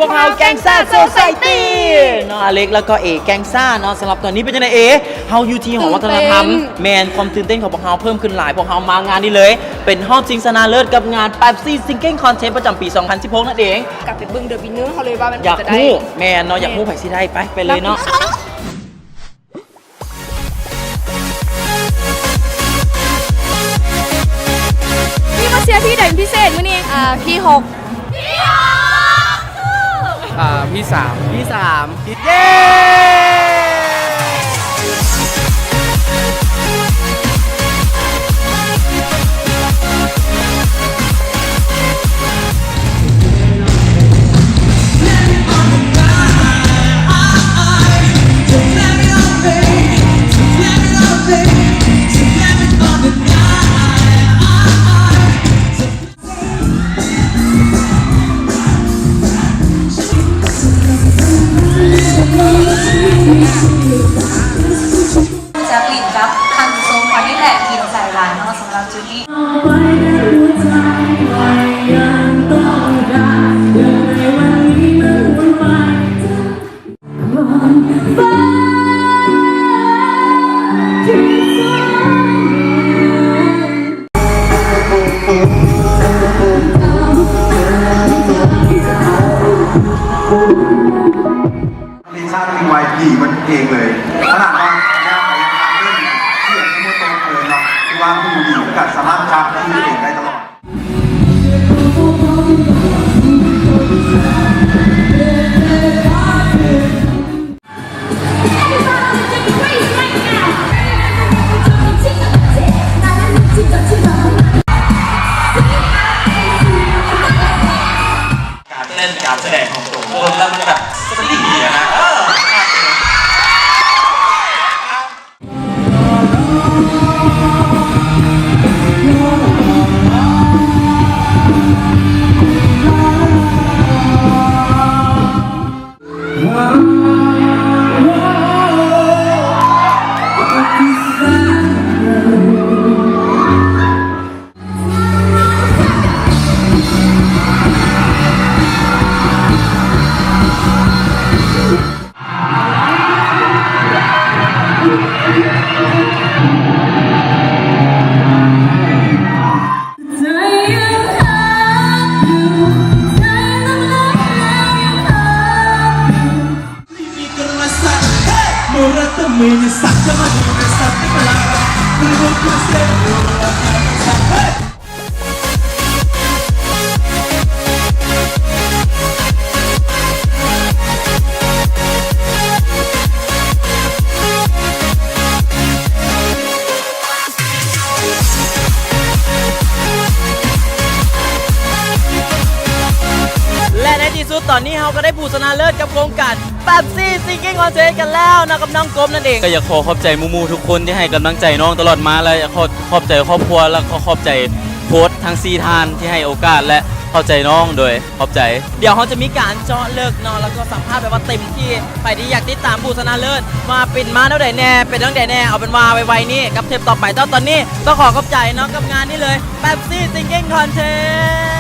วกเราแกงซ่าโซไซตี้เนาะอเล็กแล้วก็เอแกงซ่าเนาะสำหรับตอนนี้เป็นยังไงเอเฮาอยู่ที่หอวัฒนธรรมแมนความตื่นเต้นของพวกเราเพิ่มขึ้นหลายพวกเรามางานนี้เลยเป็นรอบชิงชนะเลิศกับงาน Pepsi Singing Contest ประจำปี 2016 นั่นเอง กลับไปเบิ่งเดอะวินเนอร์เขาเลยว่ามัน อยาก จะได้ รู้แมนเนาะอยากรู้ไผสิได้ไปเลยเนาะ พี่มาเชียร์พี่ไหนเป็นพิเศษมื้อนี้พี่6พี่สาม เย้จะปิดกับคันโซฟานี่แหละกินใส่ร้านเนาะสำหรับจุดนี้ลิซ่าเป็นวายผีมันเองเลยขนาดว่าย่าไปเล่นเสียงที่มันตรงเลยเนาะที่ว่าผู้หญิงกับสามารถชักที่เองได้ตลอดการเล่นการแสดงของตัวคนแล้วมันแบบสลิงอะนะและในที่สุดตอนนี้เราก็ได้ผู้ชนะเลิศกับโครงการ Pepsi Singing Contest กันแล้วนะกับน้องกรมนั่นเองก็อยากขอบใจมูทุกคนที่ให้กำลังใจน้องตลอดมาและขอบใจครอบครัวและขอบใจโค้ชทั้ง4ท่านที่ให้โอกาสและเข้าใจน้องโดยขอบใจเดี๋ยวเขาจะมีการเจาะเลิกนอนแล้วก็สัมภาษณ์แบบว่าเต็มที่ใครที่อยากติดตามผู้ชนะเลิศมาเป็นมาเท่าไหร่แน่เป็นตั้งแต่แน่เอาเป็นว่าไวๆนี่กับเทปต่อไปตอนนี้ต้องขอบใจเนาะกับงานนี้เลย Pepsi Singing Contest